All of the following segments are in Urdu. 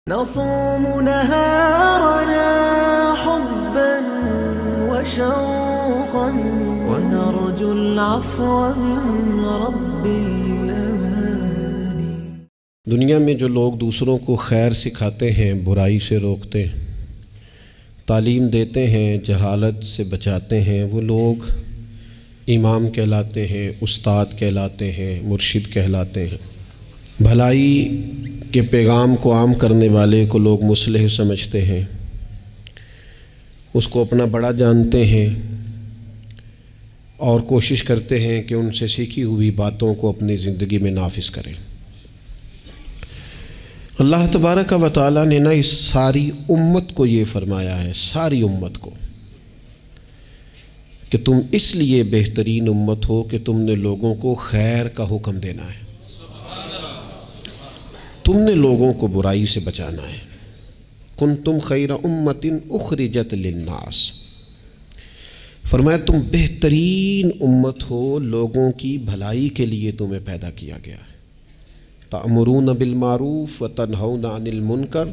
نصوم نهارنا حبا وشوقا ونرجو العفو من رب الأماني۔ دنیا میں جو لوگ دوسروں کو خیر سکھاتے ہیں، برائی سے روکتے ہیں، تعلیم دیتے ہیں، جہالت سے بچاتے ہیں، وہ لوگ امام کہلاتے ہیں، استاد کہلاتے ہیں، مرشد کہلاتے ہیں۔ بھلائی کے پیغام کو عام کرنے والے کو لوگ مصلح سمجھتے ہیں، اس کو اپنا بڑا جانتے ہیں اور کوشش کرتے ہیں کہ ان سے سیکھی ہوئی باتوں کو اپنی زندگی میں نافذ کریں۔ اللہ تبارک و تعالیٰ نے اس ساری امت کو یہ فرمایا ہے، ساری امت کو، کہ تم اس لیے بہترین امت ہو کہ تم نے لوگوں کو خیر کا حکم دینا ہے، تم نے لوگوں کو برائی سے بچانا ہے۔ کنتم خیر امت اخرجت للناس، فرمایا تم بہترین امت ہو، لوگوں کی بھلائی کے لیے تمہیں پیدا کیا گیا ہے۔ تأمرون بالمعروف وتنہون عن المنکر،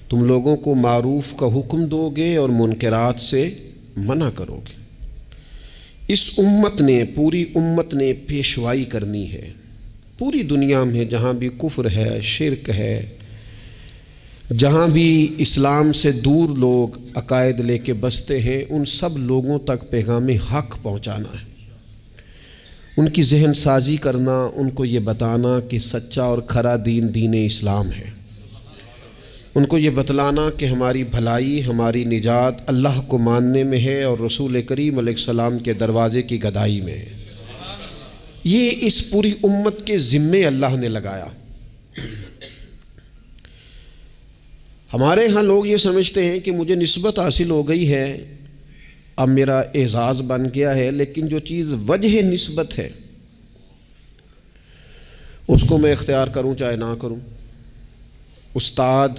تم لوگوں کو معروف کا حکم دو گے اور منکرات سے منع کرو گے۔ اس امت نے، پوری امت نے پیشوائی کرنی ہے پوری دنیا میں، جہاں بھی کفر ہے، شرک ہے، جہاں بھی اسلام سے دور لوگ عقائد لے کے بستے ہیں، ان سب لوگوں تک پیغام حق پہنچانا ہے، ان کی ذہن سازی کرنا، ان کو یہ بتانا کہ سچا اور کھرا دین دین اسلام ہے، ان کو یہ بتلانا کہ ہماری بھلائی، ہماری نجات اللہ کو ماننے میں ہے اور رسول کریم علیہ السلام کے دروازے کی گدائی میں ہے۔ یہ اس پوری امت کے ذمے اللہ نے لگایا۔ ہمارے ہاں لوگ یہ سمجھتے ہیں کہ مجھے نسبت حاصل ہو گئی ہے، اب میرا اعزاز بن گیا ہے، لیکن جو چیز وجہ نسبت ہے اس کو میں اختیار کروں چاہے نہ کروں۔ استاد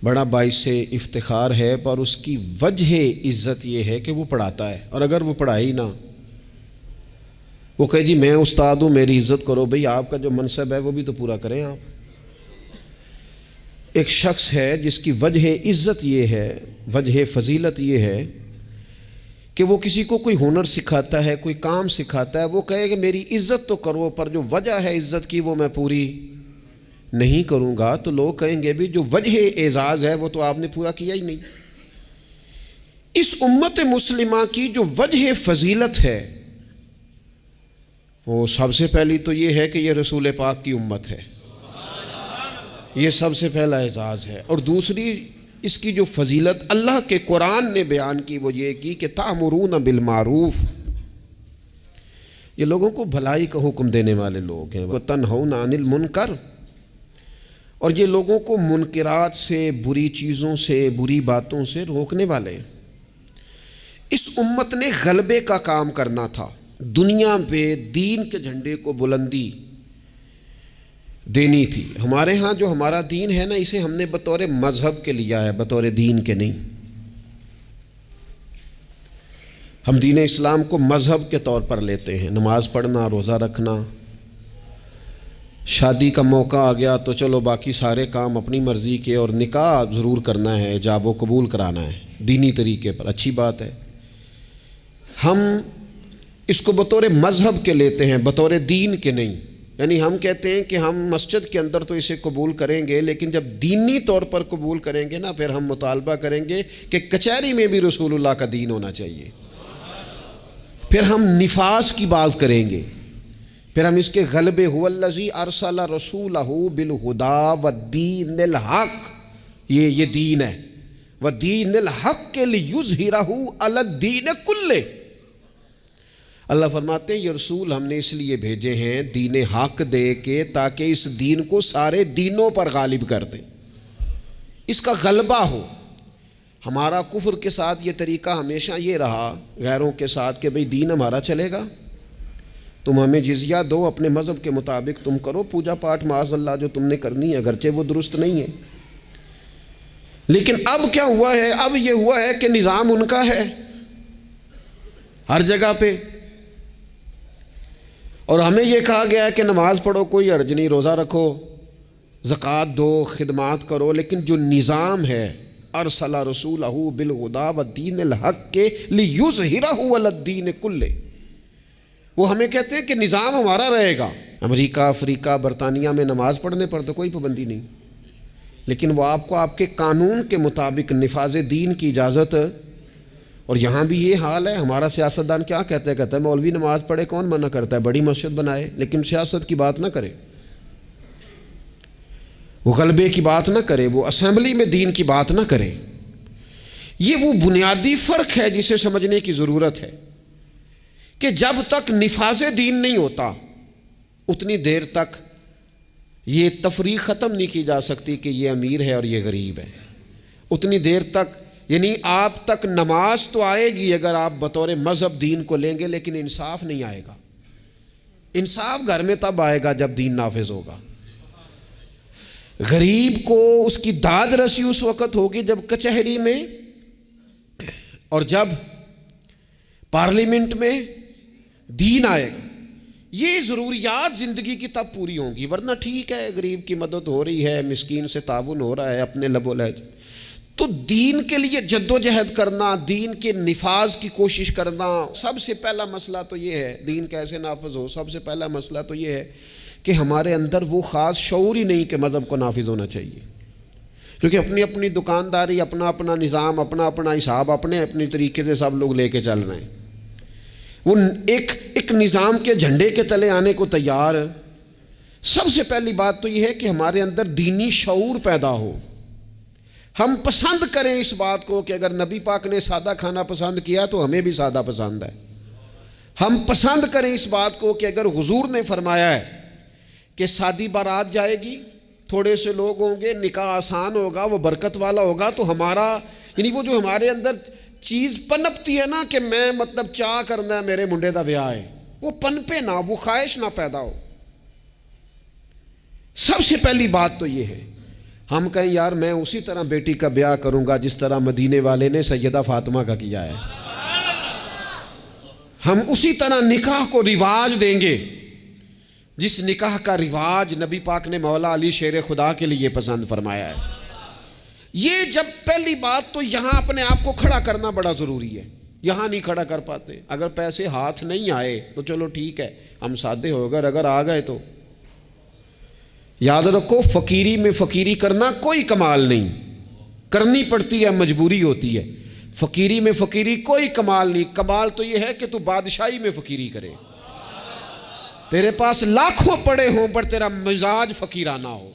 بڑا باعث افتخار ہے، پر اس کی وجہ عزت یہ ہے کہ وہ پڑھاتا ہے، اور اگر وہ پڑھائے ہی نہ، وہ کہے جی میں استاد ہوں میری عزت کرو، بھئی آپ کا جو منصب ہے وہ بھی تو پورا کریں آپ۔ ایک شخص ہے جس کی وجہ عزت یہ ہے، وجہ فضیلت یہ ہے کہ وہ کسی کو کوئی ہنر سکھاتا ہے، کوئی کام سکھاتا ہے، وہ کہے کہ میری عزت تو کرو، پر جو وجہ ہے عزت کی وہ میں پوری نہیں کروں گا، تو لوگ کہیں گے بھی جو وجہ اعزاز ہے وہ تو آپ نے پورا کیا ہی نہیں۔ اس امت مسلمہ کی جو وجہ فضیلت ہے وہ سب سے پہلی تو یہ ہے کہ یہ رسول پاک کی امت ہے، یہ سب سے پہلا اعزاز ہے۔ اور دوسری اس کی جو فضیلت اللہ کے قرآن نے بیان کی وہ یہ کی کہ تأمرون بالمعروف، یہ لوگوں کو بھلائی کا حکم دینے والے لوگ ہیں، وتنہون عن المنکر، اور یہ لوگوں کو منکرات سے، بری چیزوں سے، بری باتوں سے روکنے والے ہیں۔ اس امت نے غلبے کا کام کرنا تھا، دنیا پہ دین کے جھنڈے کو بلندی دینی تھی۔ ہمارے ہاں جو ہمارا دین ہے نا، اسے ہم نے بطور مذہب کے لیا ہے، بطور دین کے نہیں۔ ہم دین اسلام کو مذہب کے طور پر لیتے ہیں، نماز پڑھنا، روزہ رکھنا، شادی کا موقع آ گیا تو چلو باقی سارے کام اپنی مرضی کے، اور نکاح ضرور کرنا ہے، ایجاب و قبول کرانا ہے دینی طریقے پر، اچھی بات ہے۔ ہم اس کو بطور مذہب کے لیتے ہیں، بطور دین کے نہیں۔ یعنی ہم کہتے ہیں کہ ہم مسجد کے اندر تو اسے قبول کریں گے، لیکن جب دینی طور پر قبول کریں گے نا، پھر ہم مطالبہ کریں گے کہ کچہری میں بھی رسول اللہ کا دین ہونا چاہیے۔ پھر ہم نفاذ کی بات کریں گے، پھر ہم اس کے غلبے، هو الذی ارسل رسولہ بالہدی والدین الحق، یہ دین ہے، والدین الحق لیظہرہ علی الدین کلہ۔ اللہ فرماتے ہیں یہ رسول ہم نے اس لیے بھیجے ہیں دین حق دے کے، تاکہ اس دین کو سارے دینوں پر غالب کر دیں، اس کا غلبہ ہو۔ ہمارا کفر کے ساتھ یہ طریقہ ہمیشہ یہ رہا، غیروں کے ساتھ، کہ بھئی دین ہمارا چلے گا، تم ہمیں جزیہ دو، اپنے مذہب کے مطابق تم کرو پوجا پاٹ معاذ اللہ جو تم نے کرنی ہے، اگرچہ وہ درست نہیں ہے۔ لیکن اب کیا ہوا ہے؟ اب یہ ہوا ہے کہ نظام ان کا ہے ہر جگہ پہ، اور ہمیں یہ کہا گیا ہے کہ نماز پڑھو کوئی حرج نہیں، روزہ رکھو زکوٰۃ دو، خدمات کرو، لیکن جو نظام ہے ارسل رسولہ بالہدی والدین الحق کے لیظہرہ علی الدین کلہ، وہ ہمیں کہتے ہیں کہ نظام ہمارا رہے گا۔ امریکہ، افریقہ، برطانیہ میں نماز پڑھنے پر تو کوئی پابندی نہیں، لیکن وہ آپ کو آپ کے قانون کے مطابق نفاذ دین کی اجازت، اور یہاں بھی یہ حال ہے۔ ہمارا سیاستدان کیا کہتا ہے مولوی نماز پڑھے، کون منع کرتا ہے، بڑی مسجد بنائے، لیکن سیاست کی بات نہ کرے، وہ غلبے کی بات نہ کرے، وہ اسمبلی میں دین کی بات نہ کرے۔ یہ وہ بنیادی فرق ہے جسے سمجھنے کی ضرورت ہے کہ جب تک نفاذ دین نہیں ہوتا اتنی دیر تک یہ تفریق ختم نہیں کی جا سکتی کہ یہ امیر ہے اور یہ غریب ہے۔ اتنی دیر تک یعنی آپ تک نماز تو آئے گی اگر آپ بطور مذہب دین کو لیں گے، لیکن انصاف نہیں آئے گا۔ انصاف گھر میں تب آئے گا جب دین نافذ ہوگا۔ غریب کو اس کی داد رسی اس وقت ہوگی جب کچہری میں اور جب پارلیمنٹ میں دین آئے گا۔ یہ ضروریات زندگی کی تب پوری ہوں گی، ورنہ ٹھیک ہے غریب کی مدد ہو رہی ہے، مسکین سے تعاون ہو رہا ہے اپنے لب و لہجے، تو دین کے لیے جد و جہد کرنا، دین کے نفاذ کی کوشش کرنا، سب سے پہلا مسئلہ تو یہ ہے دین کیسے نافذ ہو۔ سب سے پہلا مسئلہ تو یہ ہے کہ ہمارے اندر وہ خاص شعور ہی نہیں کہ مذہب کو نافذ ہونا چاہیے، کیونکہ اپنی اپنی دکانداری، اپنا اپنا نظام، اپنا اپنا حساب، اپنے اپنے طریقے سے سب لوگ لے کے چل رہے ہیں۔ وہ ایک نظام کے جھنڈے کے تلے آنے کو تیار ہے۔ سب سے پہلی بات تو یہ ہے کہ ہمارے اندر دینی شعور پیدا ہو، ہم پسند کریں اس بات کو کہ اگر نبی پاک نے سادہ کھانا پسند کیا تو ہمیں بھی سادہ پسند ہے۔ ہم پسند کریں اس بات کو کہ اگر حضور نے فرمایا ہے کہ سادی بارات جائے گی، تھوڑے سے لوگ ہوں گے، نکاح آسان ہوگا، وہ برکت والا ہوگا، تو ہمارا یعنی وہ جو ہمارے اندر چیز پنپتی ہے نا کہ میں مطلب چاہ کرنا ہے میرے منڈے دا بیاہ ہے، وہ پنپے نہ، وہ خواہش نہ پیدا ہو۔ سب سے پہلی بات تو یہ ہے ہم کہیں یار میں اسی طرح بیٹی کا بیاہ کروں گا جس طرح مدینے والے نے سیدہ فاطمہ کا کیا ہے، ہم اسی طرح نکاح کو رواج دیں گے جس نکاح کا رواج نبی پاک نے مولا علی شیر خدا کے لیے پسند فرمایا ہے۔ یہ جب پہلی بات تو یہاں اپنے آپ کو کھڑا کرنا بڑا ضروری ہے، یہاں نہیں کھڑا کر پاتے۔ اگر پیسے ہاتھ نہیں آئے تو چلو ٹھیک ہے ہم سادے ہو گئے، اگر آ گئے تو یاد رکھو فقیری میں فقیری کرنا کوئی کمال نہیں، کرنی پڑتی ہے، مجبوری ہوتی ہے۔ فقیری میں فقیری کوئی کمال نہیں، کمال تو یہ ہے کہ تو بادشاہی میں فقیری کرے، تیرے پاس لاکھوں پڑے ہوں پر تیرا مزاج فقیرانہ ہو،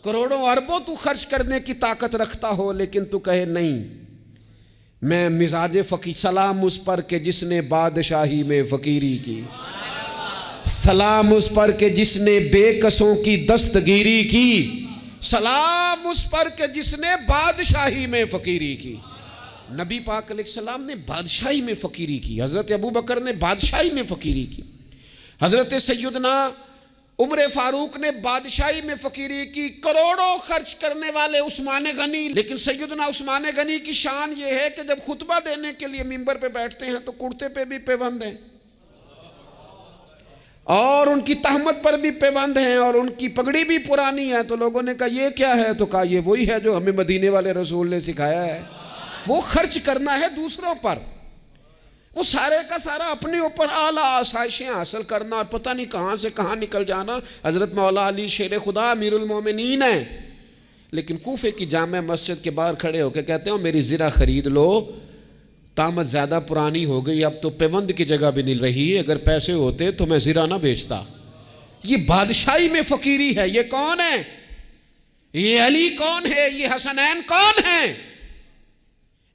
کروڑوں اربوں تو خرچ کرنے کی طاقت رکھتا ہو لیکن تو کہے نہیں میں مزاج فقیر۔ سلام اس پر کہ جس نے بادشاہی میں فقیری کی، سلام اس پر کہ جس نے بے کسوں کی دستگیری کی، سلام اس پر کہ جس نے بادشاہی میں فقیری کی۔ نبی پاک علیہ السلام نے بادشاہی میں فقیری کی، حضرت ابو بکر نے بادشاہی میں فقیری کی، حضرت سیدنا عمر فاروق نے بادشاہی میں فقیری کی، کروڑوں خرچ کرنے والے عثمان غنی، لیکن سیدنا عثمان غنی کی شان یہ ہے کہ جب خطبہ دینے کے لیے منبر پہ بیٹھتے ہیں تو کرتے پہ بھی پیوند ہیں اور ان کی تہمت پر بھی پیوند ہیں اور ان کی پگڑی بھی پرانی ہے، تو لوگوں نے کہا یہ کیا ہے؟ تو کہا یہ وہی ہے جو ہمیں مدینے والے رسول نے سکھایا ہے۔ وہ خرچ کرنا ہے دوسروں پر، وہ سارے کا سارا اپنے اوپر اعلیٰ آسائشیں حاصل کرنا اور پتہ نہیں کہاں سے کہاں نکل جانا۔ حضرت مولا علی شیر خدا امیر المومنین ہیں، لیکن کوفے کی جامع مسجد کے باہر کھڑے ہو کے کہتے ہیں میری زرہ خرید لو، طامت زیادہ پرانی ہو گئی، اب تو پیوند کی جگہ بھی نہیں رہی، اگر پیسے ہوتے تو میں زرہ نہ بیچتا۔ یہ بادشاہی میں فقیری ہے۔ یہ کون ہے؟ یہ علی کون ہے؟ یہ حسنین کون ہیں؟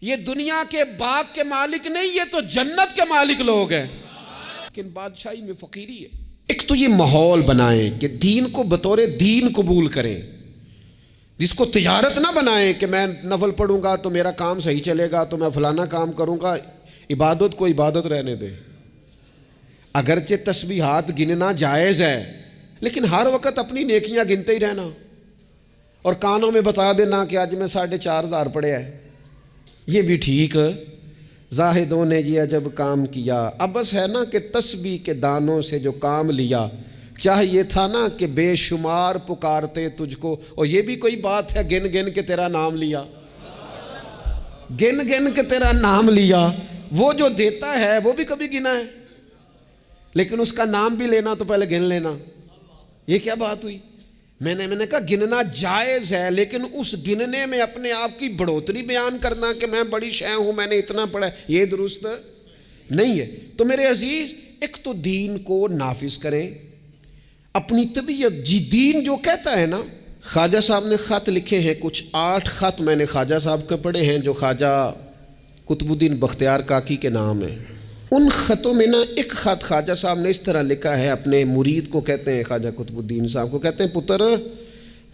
یہ دنیا کے باغ کے مالک نہیں، یہ تو جنت کے مالک لوگ ہیں، لیکن بادشاہی میں فقیری ہے۔ ایک تو یہ ماحول بنائیں کہ دین کو بطور دین قبول کریں، جس کو تجارت نہ بنائیں کہ میں نفل پڑھوں گا تو میرا کام صحیح چلے گا تو میں فلانا کام کروں گا۔ عبادت کو عبادت رہنے دیں، اگرچہ تسبیحات گننا جائز ہے لیکن ہر وقت اپنی نیکیاں گنتے ہی رہنا اور کانوں میں بتا دینا کہ آج میں 4,500 پڑھے ہے، یہ بھی ٹھیک ہے۔ زاہدوں نے یہ عجب کام کیا، اب بس ہے نا کہ تسبیح کے دانوں سے جو کام لیا چاہے یہ تھا نا کہ بے شمار پکارتے تجھ کو، اور یہ بھی کوئی بات ہے گن گن کے تیرا نام لیا، گن گن کے تیرا نام لیا. وہ جو دیتا ہے وہ بھی کبھی گنا ہے، لیکن اس کا نام بھی لینا تو پہلے گن لینا. یہ کیا بات ہوئی؟ میں نے کہا گننا جائز ہے، لیکن اس گننے میں اپنے آپ کی بڑھوتری بیان کرنا کہ میں بڑی شے ہوں، میں نے اتنا پڑھا ہے، یہ درست نہیں ہے. تو میرے عزیز، ایک تو دین کو نافذ کریں، اپنی طبیعت جی دین جو کہتا ہے نا. خواجہ صاحب نے خط لکھے ہیں کچھ 8 خط میں نے خواجہ صاحب کے پڑھے ہیں جو خواجہ قطب الدین بختیار کاکی کے نام ہے. ان خطوں میں نا ایک خط خواجہ صاحب نے اس طرح لکھا ہے اپنے مرید کو، کہتے ہیں خواجہ قطب الدین صاحب کو، کہتے ہیں پتر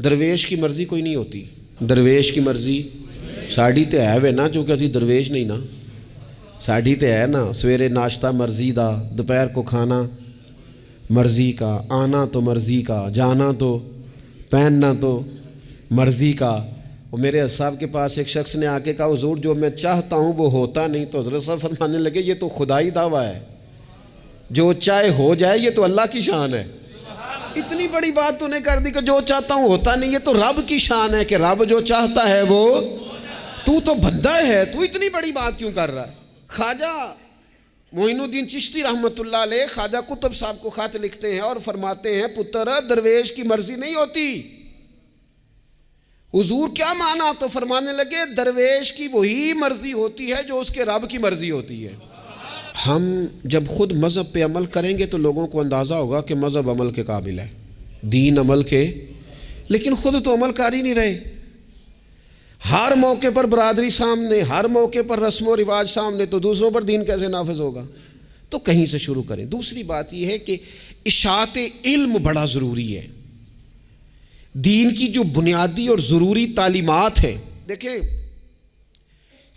درویش کی مرضی کوئی نہیں ہوتی. درویش کی مرضی ساڑی تے ہے وے نا، چونکہ اسی درویش نہیں نا، ساڑی تے ہے نا. سویرے ناشتہ مرضی دا، دوپہر کو کھانا مرضی کا، آنا تو مرضی کا، جانا تو، پہننا تو مرضی کا. اور میرے صاحب کے پاس ایک شخص نے آ کے کہا حضور جو میں چاہتا ہوں وہ ہوتا نہیں. تو حضرت صاحب فرمانے لگے یہ تو خدائی دعویٰ ہے، جو چاہے ہو جائے یہ تو اللہ کی شان ہے. اتنی بڑی بات تو نے کر دی کہ جو چاہتا ہوں ہوتا نہیں، یہ تو رب کی شان ہے کہ رب جو چاہتا ہے وہ، تو بندہ ہے، تو اتنی بڑی بات کیوں کر رہا ہے. خواجہ معین الدین چشتی رحمۃ اللہ علیہ خواجہ قطب صاحب کو خط لکھتے ہیں اور فرماتے ہیں پتر درویش کی مرضی نہیں ہوتی. حضور کیا مانا؟ تو فرمانے لگے درویش کی وہی مرضی ہوتی ہے جو اس کے رب کی مرضی ہوتی ہے. ہم جب خود مذہب پہ عمل کریں گے تو لوگوں کو اندازہ ہوگا کہ مذہب عمل کے قابل ہے، دین عمل کے، لیکن خود تو عمل کر ہی نہیں رہے. ہر موقع پر برادری سامنے، ہر موقع پر رسم و رواج سامنے، تو دوسروں پر دین کیسے نافذ ہوگا؟ تو کہیں سے شروع کریں. دوسری بات یہ ہے کہ اشاعت علم بڑا ضروری ہے. دین کی جو بنیادی اور ضروری تعلیمات ہیں، دیکھیں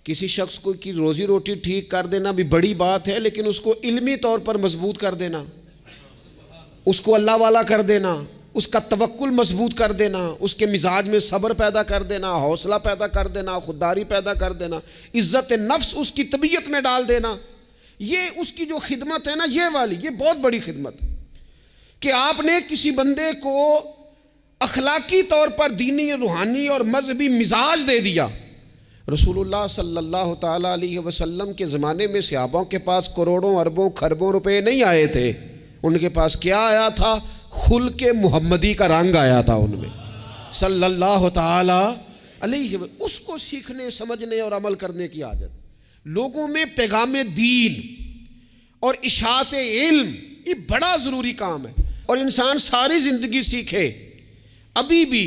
کسی شخص کو کی روزی روٹی ٹھیک کر دینا بھی بڑی بات ہے، لیکن اس کو علمی طور پر مضبوط کر دینا، اس کو اللہ والا کر دینا، اس کا توکل مضبوط کر دینا، اس کے مزاج میں صبر پیدا کر دینا، حوصلہ پیدا کر دینا، خودداری پیدا کر دینا، عزت نفس اس کی طبیعت میں ڈال دینا، یہ اس کی جو خدمت ہے نا، یہ والی، یہ بہت بڑی خدمت کہ آپ نے کسی بندے کو اخلاقی طور پر دینی، روحانی اور مذہبی مزاج دے دیا. رسول اللہ صلی اللہ تعالیٰ علیہ وسلم کے زمانے میں صحابوں کے پاس کروڑوں اربوں خربوں روپے نہیں آئے تھے. ان کے پاس کیا آیا تھا؟ خلق محمدی کا رنگ آیا تھا ان میں صلی اللہ تعالیٰ علیہ وسلم. اس کو سیکھنے، سمجھنے اور عمل کرنے کی عادت. لوگوں میں پیغام دین اور اشاعت علم یہ بڑا ضروری کام ہے، اور انسان ساری زندگی سیکھے. ابھی بھی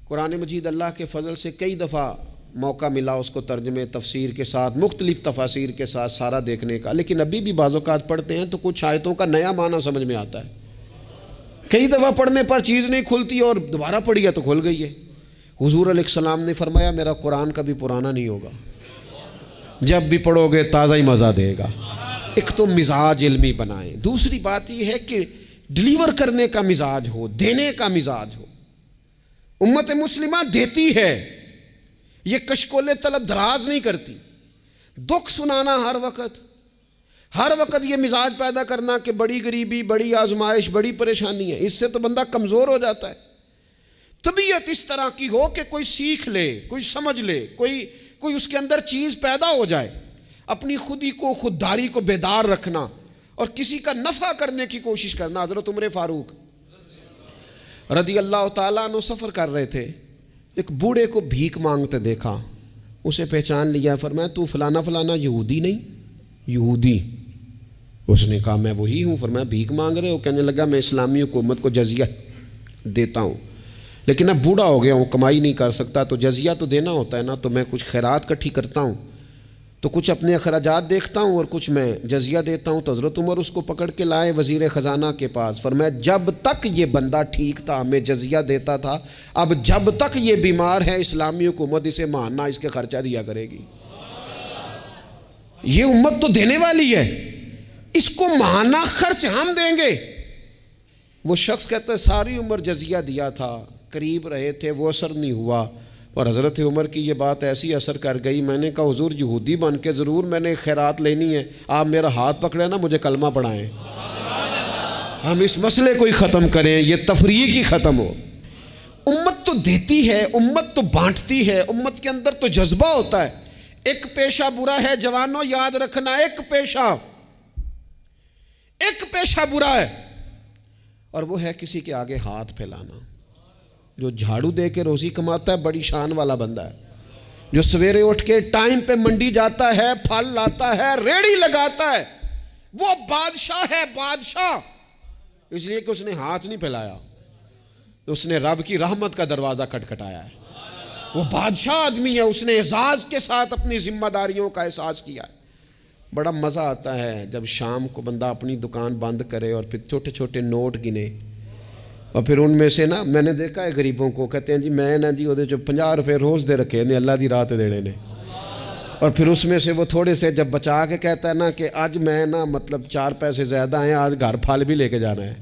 قرآن مجید اللہ کے فضل سے کئی دفعہ موقع ملا اس کو ترجمے تفسیر کے ساتھ، مختلف تفاسیر کے ساتھ سارا دیکھنے کا، لیکن ابھی بھی بعض اوقات پڑھتے ہیں تو کچھ آیتوں کا نیا معنی سمجھ میں آتا ہے. کئی دفعہ پڑھنے پر چیز نہیں کھلتی اور دوبارہ پڑھی ہے تو کھل گئی ہے. حضور علیہ السلام نے فرمایا میرا قرآن کبھی پرانا نہیں ہوگا، جب بھی پڑھو گے تازہ ہی مزہ دے گا. ایک تو مزاج علمی بنائیں. دوسری بات یہ ہے کہ ڈلیور کرنے کا مزاج ہو، دینے کا مزاج ہو. امت مسلمہ دیتی ہے، یہ کشکول طلب دراز نہیں کرتی. دکھ سنانا ہر وقت یہ مزاج پیدا کرنا کہ بڑی غریبی، بڑی آزمائش، بڑی پریشانی ہے، اس سے تو بندہ کمزور ہو جاتا ہے. طبیعت اس طرح کی ہو کہ کوئی سیکھ لے، کوئی سمجھ لے، کوئی اس کے اندر چیز پیدا ہو جائے. اپنی خودی کو، خودداری کو بیدار رکھنا اور کسی کا نفع کرنے کی کوشش کرنا. حضرت عمر فاروق رضی اللہ تعالیٰ عنہ سفر کر رہے تھے، ایک بوڑھے کو بھیک مانگتے دیکھا، اسے پہچان لیا، فرمایا تو فلانا فلانا یہودی نہیں؟ یہودی. اس نے کہا میں وہی ہوں. فرمایا بھیک مانگ رہے ہو؟ کہنے لگا میں اسلامی حکومت کو جزیہ دیتا ہوں، لیکن اب بوڑھا ہو گیا ہوں، کمائی نہیں کر سکتا، تو جزیہ تو دینا ہوتا ہے نا، تو میں کچھ خیرات کٹھی کرتا ہوں، تو کچھ اپنے اخراجات دیکھتا ہوں اور کچھ میں جزیہ دیتا ہوں. تو حضرت عمر اس کو پکڑ کے لائے وزیر خزانہ کے پاس. فرمایا جب تک یہ بندہ ٹھیک تھا میں جزیہ دیتا تھا، اب جب تک یہ بیمار ہے اسلامی حکومت اسے ماہانہ اس کے خرچہ دیا کرے گی. یہ امت تو دینے والی ہے، اس کو ماہانہ خرچ ہم دیں گے. وہ شخص کہتا ہے ساری عمر جزیہ دیا تھا، قریب رہے تھے، وہ اثر نہیں ہوا. اور حضرت عمر کی یہ بات ایسی اثر کر گئی، میں نے کہا حضور یہودی بن کے ضرور میں نے خیرات لینی ہے، آپ میرا ہاتھ پکڑے نا، مجھے کلمہ پڑھائیں. ہم اس مسئلے کو ہی ختم کریں، یہ تفریق ہی ختم ہو۔ امت تو دیتی ہے، امت تو بانٹتی ہے، امت کے اندر تو جذبہ ہوتا ہے۔ ایک پیشہ برا ہے جوانوں، یاد رکھنا، ایک پیشہ برا ہے، اور وہ ہے کسی کے آگے ہاتھ پھیلانا۔ جو جھاڑو دے کے روزی کماتا ہے بڑی شان والا بندہ ہے، جو سویرے اٹھ کے ٹائم پہ منڈی جاتا ہے، پھل لاتا ہے، ریڑھی لگاتا ہے، وہ بادشاہ ہے، بادشاہ، اس لیے کہ اس نے ہاتھ نہیں پھیلایا، اس نے رب کی رحمت کا دروازہ کھٹکھٹایا ہے۔ وہ بادشاہ آدمی ہے، اس نے اعزاز کے ساتھ اپنی ذمہ داریوں کا احساس کیا ہے۔ بڑا مزہ آتا ہے جب شام کو بندہ اپنی دکان بند کرے اور پھر چھوٹے چھوٹے نوٹ گنے، اور پھر ان میں سے نا، میں نے دیکھا ہے غریبوں کو، کہتے ہیں جی میں نا جی وہ 50 روپے روز دے رکھے نے، اللہ دی راہ تے دینے نے، اور پھر اس میں سے وہ تھوڑے سے جب بچا کے کہتا ہے نا کہ آج میں نا مطلب 4 پیسے زیادہ ہیں، آج گھر پھل بھی لے کے جانا ہے۔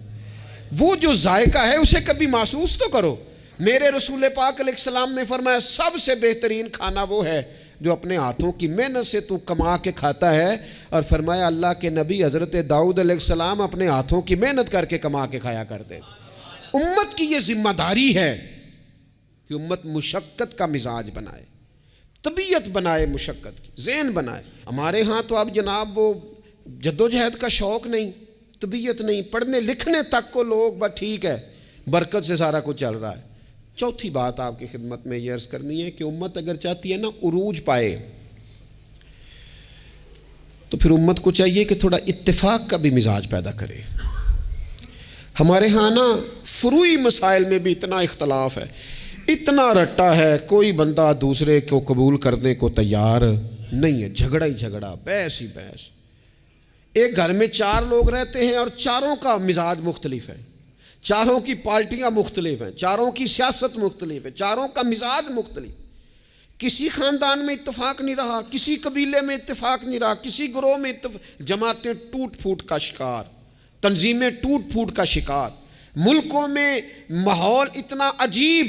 وہ جو ذائقہ ہے اسے کبھی محسوس تو کرو۔ میرے رسول پاک علیہ السلام نے فرمایا سب سے بہترین کھانا وہ ہے جو اپنے ہاتھوں کی محنت سے تو کما کے کھاتا ہے، اور فرمایا اللہ کے نبی حضرت داؤد علیہ السلام اپنے ہاتھوں کی محنت کر کے کما کے کھایا کرتے۔ امت کی یہ ذمہ داری ہے کہ امت مشقت کا مزاج بنائے، طبیعت بنائے، مشقت کی ذہن بنائے۔ ہمارے ہاں تو اب جناب وہ جدوجہد کا شوق نہیں، طبیعت نہیں، پڑھنے لکھنے تک کو لوگ بس ٹھیک ہے، برکت سے سارا کچھ چل رہا ہے۔ چوتھی بات آپ کی خدمت میں یہ عرض کرنی ہے کہ امت اگر چاہتی ہے نا عروج پائے، تو پھر امت کو چاہیے کہ تھوڑا اتفاق کا بھی مزاج پیدا کرے۔ ہمارے ہاں نا فروعی مسائل میں بھی اتنا اختلاف ہے، اتنا رٹا ہے، کوئی بندہ دوسرے کو قبول کرنے کو تیار نہیں ہے، جھگڑا ہی جھگڑا، بحث ہی بحث۔ ایک گھر میں 4 لوگ رہتے ہیں اور چاروں کا مزاج مختلف ہے، چاروں کی پارٹیاں مختلف ہیں، چاروں کی سیاست مختلف ہے، چاروں کا مزاج مختلف۔ کسی خاندان میں اتفاق نہیں رہا، کسی قبیلے میں اتفاق نہیں رہا، کسی گروہ میں جماعتیں ٹوٹ پھوٹ کا شکار، تنظیمیں ٹوٹ پھوٹ کا شکار، ملکوں میں ماحول اتنا عجیب۔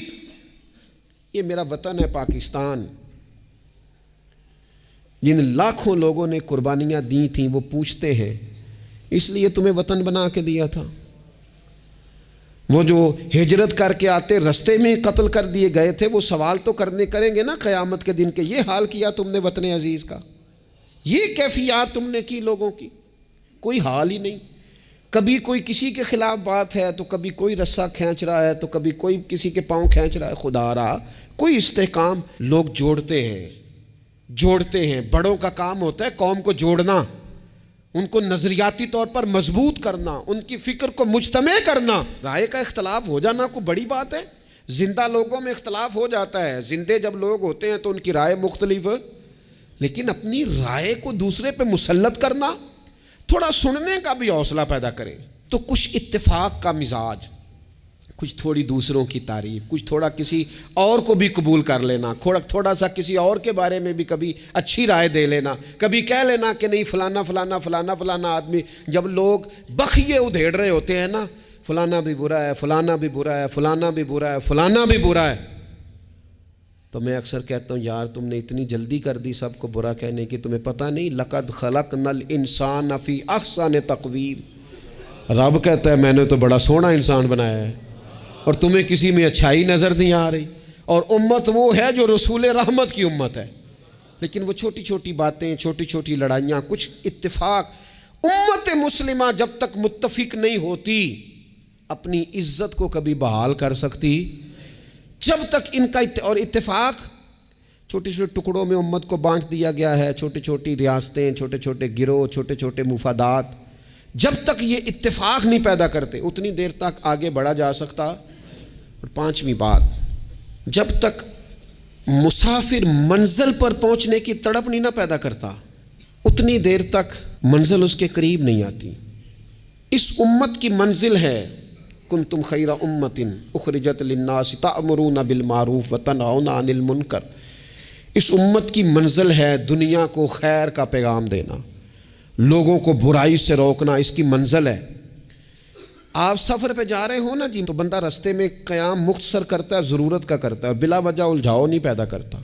یہ میرا وطن ہے پاکستان، جن لاکھوں لوگوں نے قربانیاں دی تھیں وہ پوچھتے ہیں اس لیے تمہیں وطن بنا کے دیا تھا؟ وہ جو ہجرت کر کے آتے رستے میں قتل کر دیے گئے تھے، وہ سوال تو کریں گے نا قیامت کے دن کہ یہ حال کیا تم نے وطن عزیز کا، یہ کیفیات تم نے کی لوگوں کی؟ کوئی حال ہی نہیں۔ کبھی کوئی کسی کے خلاف بات ہے تو کبھی کوئی رسہ کھینچ رہا ہے تو کبھی کوئی کسی کے پاؤں کھینچ رہا ہے۔ خدا رہا کوئی استحکام، لوگ جوڑتے ہیں، بڑوں کا کام ہوتا ہے قوم کو جوڑنا، ان کو نظریاتی طور پر مضبوط کرنا، ان کی فکر کو مجتمع کرنا۔ رائے کا اختلاف ہو جانا کوئی بڑی بات ہے؟ زندہ لوگوں میں اختلاف ہو جاتا ہے، زندے جب لوگ ہوتے ہیں تو ان کی رائے مختلف، لیکن اپنی رائے کو دوسرے پہ مسلط کرنا، تھوڑا سننے کا بھی حوصلہ پیدا کرے۔ تو کچھ اتفاق کا مزاج، کچھ تھوڑی دوسروں کی تعریف، کچھ تھوڑا کسی اور کو بھی قبول کر لینا، تھوڑا سا کسی اور کے بارے میں بھی کبھی اچھی رائے دے لینا، کبھی کہہ لینا کہ نہیں فلانا فلانا فلانا فلانا آدمی۔ جب لوگ بخیے ادھیڑ رہے ہوتے ہیں نا، فلانا بھی برا ہے، فلانا بھی برا ہے، فلانا بھی برا ہے، فلانا بھی برا ہے، تو میں اکثر کہتا ہوں یار تم نے اتنی جلدی کر دی سب کو برا کہنے کی، تمہیں پتہ نہیں لقد خلقنا الانسان فی احسن تقویم۔ رب کہتا ہے میں نے تو بڑا سونا انسان بنایا ہے، اور تمہیں کسی میں اچھائی نظر نہیں آ رہی۔ اور امت وہ ہے جو رسول رحمت کی امت ہے، لیکن وہ چھوٹی چھوٹی باتیں، چھوٹی چھوٹی لڑائیاں، کچھ اتفاق۔ امت مسلمہ جب تک متفق نہیں ہوتی اپنی عزت کو کبھی بحال کر سکتی، جب تک ان کا اور اتفاق، چھوٹے چھوٹے ٹکڑوں میں امت کو بانٹ دیا گیا ہے، چھوٹی چھوٹی ریاستیں، چھوٹے چھوٹے گروہ، چھوٹے چھوٹے مفادات، جب تک یہ اتفاق نہیں پیدا کرتے اتنی دیر تک آگے بڑھا جا سکتا۔ اور 5ویں بات، جب تک مسافر منزل پر پہنچنے کی تڑپ نہیں نہ پیدا کرتا اتنی دیر تک منزل اس کے قریب نہیں آتی۔ اس امت کی منزل ہے کنتم خیر امت اخرجت للناس تأمرون بالمعروف وتنہون عن المنکر۔ اس امت کی منزل ہے دنیا کو خیر کا پیغام دینا، لوگوں کو برائی سے روکنا، اس کی منزل ہے۔ آپ سفر پہ جا رہے ہو نا جی، تو بندہ رستے میں قیام مختصر کرتا ہے، ضرورت کا کرتا ہے، بلا وجہ الجھاؤ نہیں پیدا کرتا۔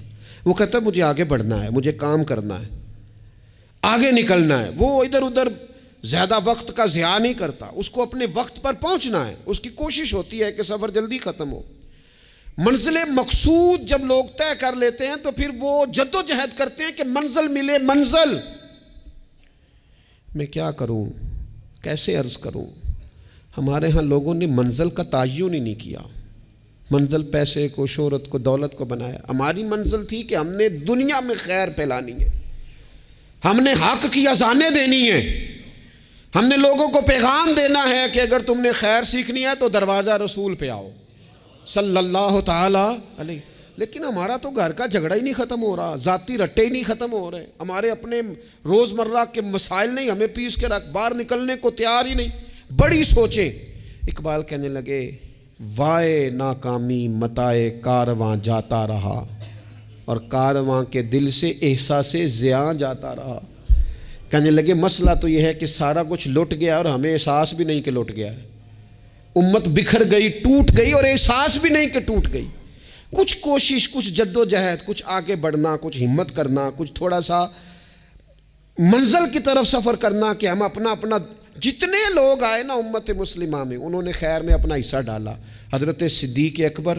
وہ کہتا ہے مجھے آگے بڑھنا ہے، مجھے کام کرنا ہے، آگے نکلنا ہے۔ وہ ادھر ادھر زیادہ وقت کا ضیاع نہیں کرتا، اس کو اپنے وقت پر پہنچنا ہے، اس کی کوشش ہوتی ہے کہ سفر جلدی ختم ہو۔ منزل مقصود جب لوگ طے کر لیتے ہیں تو پھر وہ جد و جہد کرتے ہیں کہ منزل ملے، منزل۔ میں کیا کروں، کیسے عرض کروں، ہمارے ہاں لوگوں نے منزل کا تعین ہی نہیں کیا، منزل پیسے کو، شہرت کو، دولت کو بنایا۔ ہماری منزل تھی کہ ہم نے دنیا میں خیر پھیلانی ہے، ہم نے حق کی اذانیں دینی ہیں، ہم نے لوگوں کو پیغام دینا ہے کہ اگر تم نے خیر سیکھنی ہے تو دروازہ رسول پہ آؤ صلی اللہ تعالی علیہ۔ لیکن ہمارا تو گھر کا جھگڑا ہی نہیں ختم ہو رہا، ذاتی رٹے ہی نہیں ختم ہو رہے، ہمارے اپنے روزمرہ کے مسائل نہیں ہمیں پیس کے رکھ، باہر نکلنے کو تیار ہی نہیں، بڑی سوچیں۔ اقبال کہنے لگے وائے ناکامی متائے کارواں جاتا رہا، اور کارواں کے دل سے احساس زیاں جاتا رہا۔ کہنے لگے مسئلہ تو یہ ہے کہ سارا کچھ لٹ گیا اور ہمیں احساس بھی نہیں کہ لٹ گیا ہے، امت بکھر گئی، ٹوٹ گئی، اور احساس بھی نہیں کہ ٹوٹ گئی۔ کچھ کوشش، کچھ جد و جہد، کچھ آگے بڑھنا، کچھ ہمت کرنا، کچھ تھوڑا سا منزل کی طرف سفر کرنا کہ ہم اپنا جتنے لوگ آئے نا امت مسلمہ میں انہوں نے خیر میں اپنا حصہ ڈالا۔ حضرت صدیق اکبر،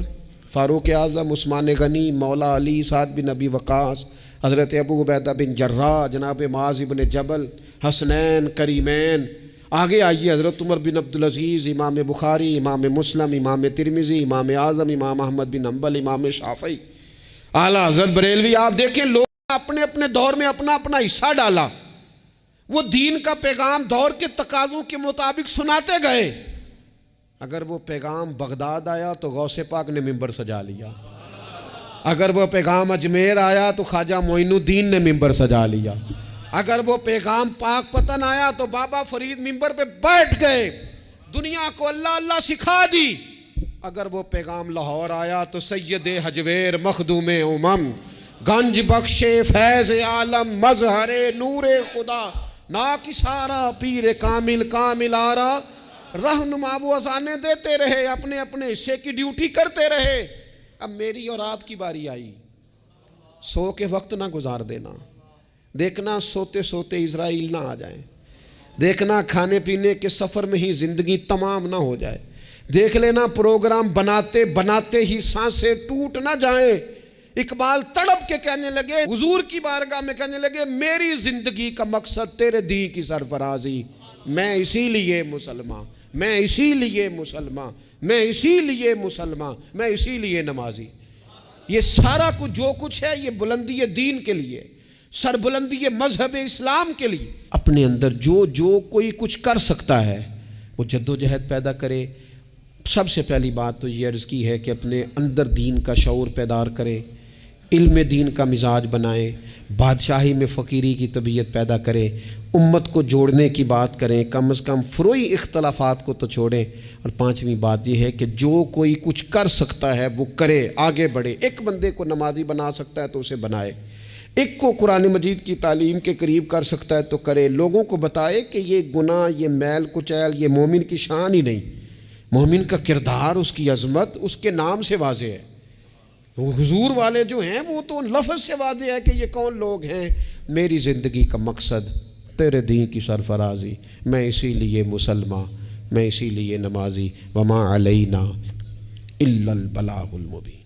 فاروق اعظم، عثمان غنی، مولا علی، سعد بن ابی وقاص، حضرت ابو عبیدہ بن جراح، جناب معاذ بن جبل، حسنین، کریمین، آگے آئیے حضرت عمر بن عبدالعزیز، امام بخاری، امام مسلم، امام ترمذی، امام اعظم، امام احمد بن حنبل، امام شافعی، اعلیٰ حضرت بریلوی۔ آپ دیکھیں لوگ اپنے اپنے دور میں اپنا حصہ ڈالا، وہ دین کا پیغام دور کے تقاضوں کے مطابق سناتے گئے۔ اگر وہ پیغام بغداد آیا تو غوث پاک نے ممبر سجا لیا، اگر وہ پیغام اجمیر آیا تو خواجہ معین الدین نے ممبر سجا لیا، اگر وہ پیغام پاک پتن آیا تو بابا فرید ممبر پہ بیٹھ گئے، دنیا کو اللہ اللہ سکھا دی۔ اگر وہ پیغام لاہور آیا تو سید حجویر مخدوم امم، گنج بخش فیض عالم، مظہر نور خدا، ناکسارا پیر کامل کامل آرا، رہنما وہ اذانیں دیتے رہے، اپنے اپنے حصے کی ڈیوٹی کرتے رہے۔ اب میری اور آپ کی باری آئی، سو کے وقت نہ گزار دینا، دیکھنا سوتے سوتے اسرائیل نہ آ جائیں، دیکھنا کھانے پینے کے سفر میں ہی زندگی تمام نہ ہو جائے، دیکھ لینا پروگرام بناتے بناتے ہی سانسیں ٹوٹ نہ جائیں۔ اقبال تڑپ کے کہنے لگے، حضور کی بارگاہ میں کہنے لگے میری زندگی کا مقصد تیرے دین کی سرفرازی، میں اسی لیے مسلمان، میں اسی لیے مسلمان، میں اسی لیے مسلمان، میں اسی لیے نمازی۔ یہ سارا کچھ جو کچھ ہے یہ بلندی دین کے لیے، سربلندی مذہب اسلام کے لیے۔ اپنے اندر جو کوئی کچھ کر سکتا ہے وہ جد و جہد پیدا کرے۔ سب سے پہلی بات تو یہ عرض کی ہے کہ اپنے اندر دین کا شعور پیدار کرے، علم دین کا مزاج بنائے، بادشاہی میں فقیری کی طبیعت پیدا کرے، امت کو جوڑنے کی بات کریں، کم از کم فروعی اختلافات کو تو چھوڑیں۔ اور پانچویں بات یہ ہے کہ جو کوئی کچھ کر سکتا ہے وہ کرے، آگے بڑھے۔ ایک بندے کو نمازی بنا سکتا ہے تو اسے بنائے، ایک کو قرآن مجید کی تعلیم کے قریب کر سکتا ہے تو کرے، لوگوں کو بتائے کہ یہ گناہ، یہ میل کچیل، یہ مومن کی شان ہی نہیں، مومن کا کردار، اس کی عظمت اس کے نام سے واضح ہے۔ حضور والے جو ہیں وہ تو لفظ سے واضح ہے کہ یہ کون لوگ ہیں۔ میری زندگی کا مقصد تیرے دین کی سرفرازی، میں اسی لیے مسلمان، میں اسی لیے نمازی، وما علینا الا البلاغ المبین۔